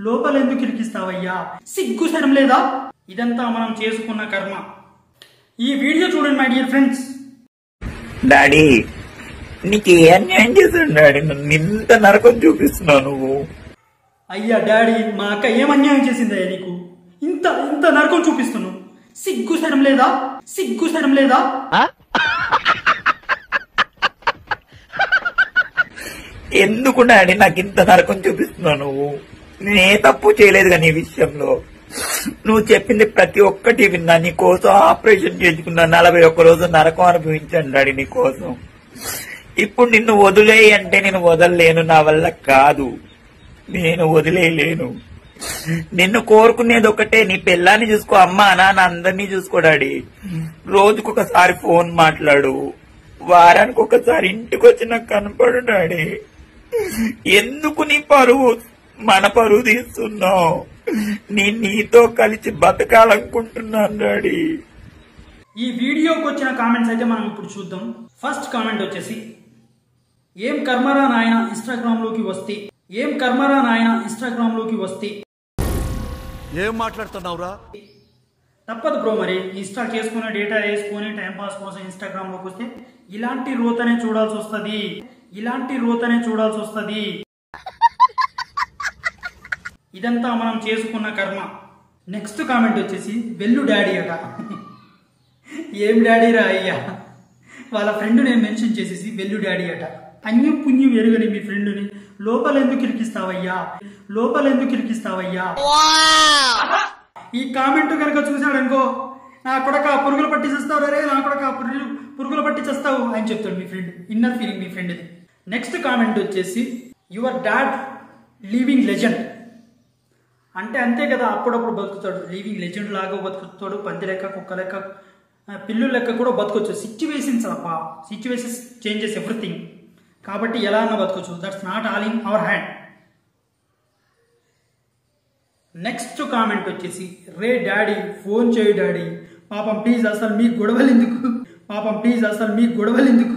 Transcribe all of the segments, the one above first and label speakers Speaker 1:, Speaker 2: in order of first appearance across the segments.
Speaker 1: లోపల ఎందుకు ఇరికిస్తావయ్యా? సిగ్గు శరం లేదా? ఇదంతా మనం చేసుకున్న కర్మ. ఈ వీడియో చూడండి మై డియర్ ఫ్రెండ్స్.
Speaker 2: డాడీ నీకు ఏ అన్యాయం చేశాడు డాడీ? నన్ను ఇంత నరకం చూపిస్తున్నావు నువ్వు.
Speaker 1: అయ్యా డాడీ, మా అక్క ఏం అన్యాయం చేసిందయ్యా నీకు? ఇంత ఇంత నరకం చూపిస్తున్నావు. సిగ్గు శరం లేదా? సిగ్గు శరం లేదా?
Speaker 2: ఎందుకు డాడీ నాకు ఇంత నరకం చూపిస్తున్నావు నువ్వు? నేనే తప్పు చేయలేదుగా నీ విషయంలో. నువ్వు చెప్పింది ప్రతి ఒక్కటి విన్నా. నీ కోసం ఆపరేషన్ చేసుకున్నా, 41 రోజు నరకం అనుభవించాను డాడీ నీ కోసం. ఇప్పుడు నిన్ను వదిలేయి అంటే నేను వదలలేను, నా వల్ల కాదు, నేను వదిలేయలేను. నిన్ను కోరుకునేది ఒకటే, నీ పిల్లాన్ని చూసుకో, అమ్మ నాన్న అందరినీ చూసుకో డాడీ. రోజుకొకసారి ఫోన్ మాట్లాడు, వారానికి ఒకసారి ఇంటికి వచ్చి నాకు కనపడు డాడీ. ఎందుకు నీ పరువు, మన పరువు తీస్తున్నావు? నీతో కలిసి బతకాలనుకుంటున్నాను డాడీ.
Speaker 1: ఈ వీడియోకి వచ్చిన కామెంట్స్ అయితే మనం ఇప్పుడు చూద్దాం. ఫస్ట్ కామెంట్ వచ్చేసి, ఏం కర్మరా నాయన ఇన్స్టాగ్రామ్ లోకి వస్తే, ఏం కర్మరా నాయన ఇన్స్టాగ్రామ్ లోకి వస్తే.
Speaker 3: ఏం మాట్లాడుతున్నావురా?
Speaker 1: తప్పదు బ్రో, మరి ఇన్స్టాల్ చేసుకుని డేటా వేసుకుని టైంపాస్ కోసం ఇన్స్టాగ్రామ్ లోకి వస్తే ఇలాంటి రోతనే చూడాల్సి వస్తుంది, ఇలాంటి రోతనే చూడాల్సి వస్తుంది. ఇదంతా మనం చేసుకున్న కర్మ. నెక్స్ట్ కామెంట్ వచ్చేసి, వెల్లు డాడీ అట. ఏం డాడీ రా అయ్యా? వాళ్ళ ఫ్రెండ్ నేను మెన్షన్ చేసేసి వెల్లు డాడీ అట. అన్యం పుణ్యం ఎరుగని మీ ఫ్రెండ్ని లోపల ఎందుకు ఇరికిస్తావయ్యా? లోపల ఎందుకు ఇరికిస్తావయ్యా? ఈ కామెంట్ కనుక చూసాడనుకో, నా కొడక పురుగులు పట్టి చేస్తావు రే, నా కొడక పురుగులు పట్టి చేస్తావు అని చెప్తాడు మీ ఫ్రెండ్. ఇన్నర్ ఫీలింగ్ మీ ఫ్రెండ్ది. నెక్స్ట్ కామెంట్ వచ్చేసి, యువర్ డాడ్ లివింగ్ లెజెండ్. అంటే అంతే కదా, అప్పుడప్పుడు బతుకుతాడు, లివింగ్ లెజెండ్ లాగా బతుకుతాడు. పంది లెక్క, కుక్క లెక్క, పిల్లు లెక్క కూడా బతకొచ్చు. సిచ్యువేషన్స్ అప్ప, సిచ్యువేషన్స్ చేంజెస్ ఎవ్రీథింగ్. కాబట్టి ఎలా అన్నా బతకొచ్చు. That's not all in our hand. Next comment వచ్చేసి, రే డాడీ ఫోన్ చేయి డాడీ, పాపం ప్లీజ్, అసలు మీకు గొడవలు ఎందుకు, పాపం ప్లీజ్, అసలు మీకు గొడవలు ఎందుకు.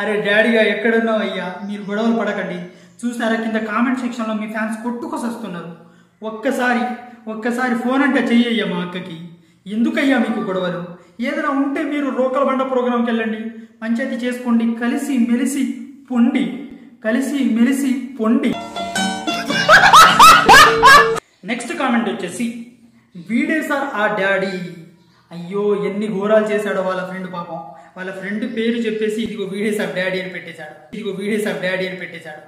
Speaker 1: అరే డాడీగా ఎక్కడున్నావు అయ్యా, మీరు గొడవలు పడకండి. చూసారా కింద కామెంట్ సెక్షన్ లో మీ ఫ్యాన్స్ కొట్టుకొస్తున్నారు. ఒక్కసారి ఫోన్ అంటే చెయ్యయ్యా మా అక్కకి. ఎందుకయ్యా మీకు గొడవలు? ఏదైనా ఉంటే మీరు రోకల బండ ప్రోగ్రాంకి వెళ్ళండి, పంచాయతీ చేసుకోండి, కలిసి మెలిసి పొండి, కలిసి మెలిసి పొండి. నెక్స్ట్ కామెంట్ వచ్చేసి, వీడే సార్ ఆ డాడీ. అయ్యో ఎన్ని ఘోరాలు చేశాడో వాళ్ళ ఫ్రెండ్. పాపం వాళ్ళ ఫ్రెండ్ పేరు చెప్పేసి ఇదిగో వీడే సార్ డాడీ అని పెట్టేశాడు, ఇదిగో వీడే సార్ డాడీ అని పెట్టేశాడు.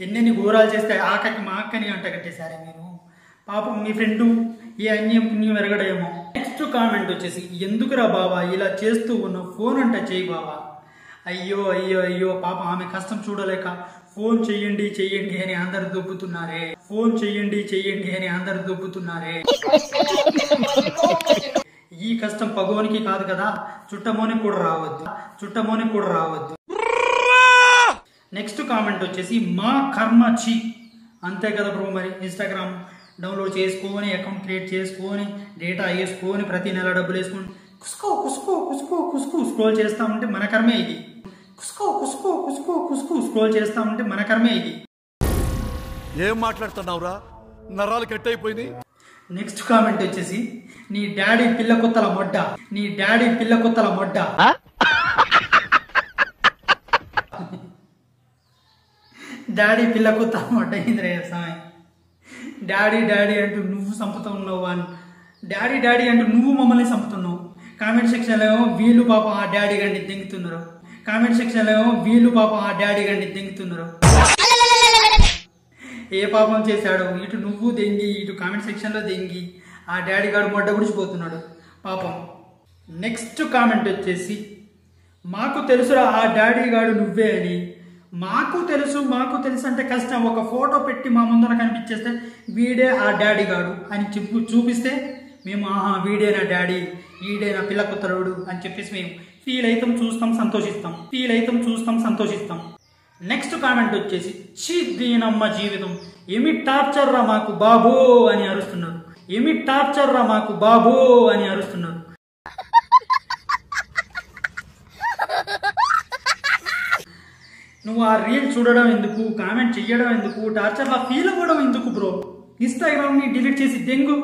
Speaker 1: ఎన్నెన్ని ఘోరాలు చేస్తే ఆకకి మా అక్కని అంట కట్టేశారే మీరు. పాపం మీ ఫ్రెండ్ ఏ అన్యం పుణ్యం ఎరగడేమో. నెక్స్ట్ కామెంట్ వచ్చేసి, ఎందుకురా బాబా ఇలా చేస్తూ ఉన్నావు, ఫోన్ అంటే చేయి బాబా. అయ్యో అయ్యో అయ్యో, పాపం ఆమె కష్టం చూడలేక ఫోన్ చెయ్యండి చెయ్యండి అని అందరు దొబ్బుతున్నారే, ఫోన్ చెయ్యండి చెయ్యండి అని అందరు దొబ్బుతున్నారే. ఈ కష్టం పగోనికి కాదు కదా, చుట్టమోనికి కూడా రావద్దు, చుట్టమోనికి కూడా రావద్దు. నెక్స్ట్ కామెంట్ వచ్చేసి, మా కర్మ చి. అంతే కదా బ్రో, మరి ఇన్స్టాగ్రామ్ డౌన్లోడ్ చేసుకొని, అకౌంట్ క్రియేట్ చేసుకొని, డేటా వేసుకొని, ప్రతి నెల డబ్బులు వేసుకొని కుస్కో కుస్కో కుస్కో కుస్కు స్క్రోల్ చేస్తా ఉంటే మన కర్మే ఇది. కుస్కో కుస్కో కుస్కో కుస్కు స్క్రోల్ చేస్తా ఉంటే మన కర్మే ఇది.
Speaker 3: ఏం మాట్లాడుతున్నావురా? నరాలు కట్ అయిపోయింది.
Speaker 1: నెక్స్ట్ కామెంట్ వచ్చేసి, నీ డాడీ పిల్ల కొత్తల మొడ్డ, నీ డాడీ పిల్ల కొత్తల మొడ్డ. డాడీ పిల్ల కొత్త మొడ్డ ఇంద్రయ్య స్వామి. డాడీ డాడీ అంటూ నువ్వు చంపుతూ ఉన్నావు అని, డాడీ డాడీ అంటూ నువ్వు మమ్మల్ని చంపుతున్నావు. కామెంట్ సెక్షన్లో ఏమో వీళ్ళు పాపం ఆ డాడీ గండి దెంగుతున్నారు, కామెంట్ సెక్షన్లో ఏమో వీళ్ళు పాపం ఆ డాడీ గండి దెంగుతున్నారు. ఏ పాపం చేశాడు? ఇటు నువ్వు దెంగి, ఇటు కామెంట్ సెక్షన్లో దెంగి ఆ డాడీ గాడు మొడ్డ గుడిచిపోతున్నాడు పాపం. నెక్స్ట్ కామెంట్ వచ్చేసి, మాకు తెలుసురా ఆ డాడీ గాడు నువ్వే అని. మాకు తెలుసు అంటే కష్టం. ఒక ఫోటో పెట్టి మా ముందర కనిపించేస్తే వీడే ఆ డాడీ గాడు అని చూపిస్తే మేము ఆహా వీడే నా డాడీ, వీడే నా పిల్ల కుత్తరుడు అని చెప్పేసి మేము ఫీల్ అవుతాం, చూస్తాం, సంతోషిస్తాం, ఫీల్ అవుతాం, చూస్తాం, సంతోషిస్తాం. నెక్స్ట్ కామెంట్ వచ్చేసి, ఛీ దీనమ్మ జీవితం, ఏమి టార్చర్ రా మాకు బాబో అని అరుస్తున్నారు, ఏమి టార్చర్ రా మాకు బాబో అని అరుస్తున్నారు. నువ్వు ఆ రీల్ చూడడం ఎందుకు, కామెంట్ చెయ్యడం ఎందుకు, టార్చర్లా ఫీల్ అవ్వడం ఎందుకు బ్రో? ఇన్స్టాగ్రామ్ని డిలీట్ చేసి దెంగు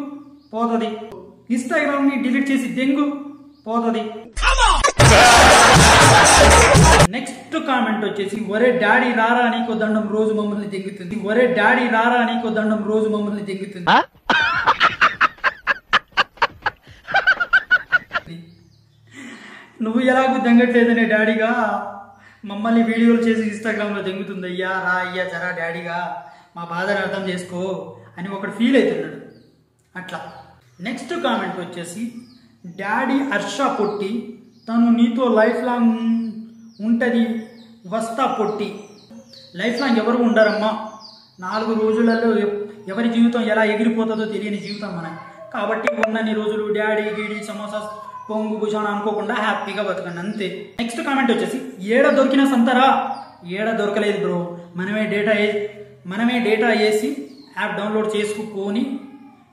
Speaker 1: పోతుంది. ఇన్స్టాగ్రామ్ని డిలీట్ చేసి దెంగు పోతుంది. నెక్స్ట్ కామెంట్ వచ్చేసి ఒరే డాడీ రారా నీకో దండం రోజు మమ్మల్ని దెంగుతుంది. ఒరే డాడీ రారా నీకో దండం రోజు మమ్మల్ని దెంగుతుంది. నువ్వు ఎలాగూ దెంగట్లేదనే డాడీగా మమ్మల్ని వీడియోలు చేసి ఇన్స్టాగ్రామ్లో దెంగుతుంది. అయ్యా రా అయ్యా జరా డాడీగా మా బాధను అర్థం చేసుకో అని ఒకడు ఫీల్ అవుతున్నాడు అట్లా. నెక్స్ట్ కామెంట్ వచ్చేసి డాడీ హర్ష పొట్టి, తను నీతో లైఫ్ లాంగ్ ఉంటుంది వస్తా పొట్టి. లైఫ్ లాంగ్ ఎవరు ఉండరమ్మా, 4 రోజులలో ఎవరి జీవితం ఎలా ఎగిరిపోతుందో తెలియని జీవితం మన. కాబట్టి ఉన్నన్ని రోజులు డాడీ గీడి సమోసా పొంగు భుజాన అనుకోకుండా హ్యాపీగా బతకండి అంతే. నెక్స్ట్ కామెంట్ వచ్చేసి ఏడ దొరికిన సంతరా, ఏడ దొరకలేదు బ్రో, మనమే డేటా వేసి యాప్ డౌన్లోడ్ చేసుకుని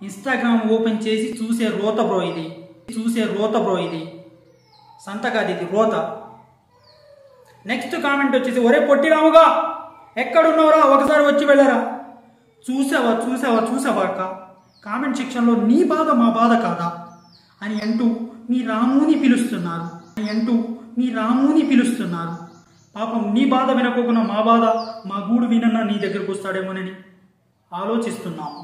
Speaker 1: ఇన్స్టాగ్రామ్ ఓపెన్ చేసి చూసే రోత బ్రో ఇది సంత కాదు, ఇది రోత. నెక్స్ట్ కామెంట్ వచ్చేసి ఒరే పొట్టిరాముగా ఎక్కడున్నావురా, ఒకసారి వచ్చి వెళ్ళరా. చూసావా అక్క, కామెంట్ సెక్షన్లో నీ బాధ మా బాధ కాదా అని అంటూ మీ రాముని పిలుస్తున్నారు. పాపం నీ బాధ వినకోకుండా మా బాధ, మా గూడు వినన్నా నీ దగ్గరకు వస్తాడేమోనని ఆలోచిస్తున్నాము.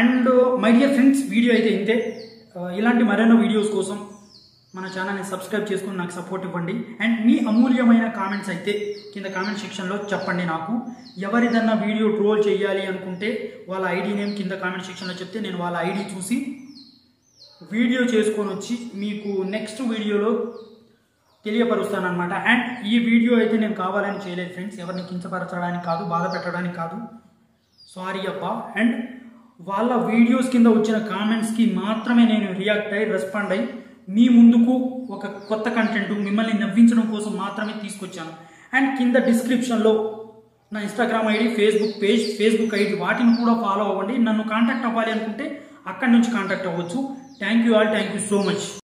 Speaker 1: And my dear friends, video అయితే ఇంతే. ఇలాంటి మరెన్నో వీడియోస్ కోసం మన ఛానల్ని సబ్స్క్రైబ్ చేసుకుని నాకు సపోర్ట్ ఇవ్వండి. అండ్ మీ అమూల్యమైన కామెంట్స్ అయితే కింద కామెంట్ సెక్షన్లో చెప్పండి. నాకు ఎవరిదన్నా వీడియో ట్రోల్ చేయాలి అనుకుంటే వాళ్ళ ఐడి నేమ్ కింద కామెంట్ సెక్షన్లో చెప్తే నేను వాళ్ళ ఐడి చూసి వీడియో చేసుకొని వచ్చి మీకు నెక్స్ట్ వీడియోలో తెలియపరుస్తాను అనమాట. అండ్ ఈ వీడియో అయితే నేను కావాలని చేయలేదు ఫ్రెండ్స్, ఎవరిని కించపరచడానికి కాదు, బాధ పెట్టడానికి కాదు, సారీ అబ్బా. అండ్ వాళ్ళ వీడియోస్ కింద వచ్చిన కామెంట్స్కి మాత్రమే నేను రియాక్ట్ అయ్యి రెస్పాండ్ అయ్యి మీ ముందుకు ఒక కొత్త కంటెంట్ మిమ్మల్ని నవ్వించడం కోసం మాత్రమే తీసుకొచ్చాను. అండ్ కింద డిస్క్రిప్షన్లో నా Instagram ID, Facebook page, Facebook ID వాటిని కూడా ఫాలో అవ్వండి. నన్ను కాంటాక్ట్ అవ్వాలి అనుకుంటే అక్కడి నుంచి కాంటాక్ట్ అవ్వచ్చు. Thank you all, thank you so much.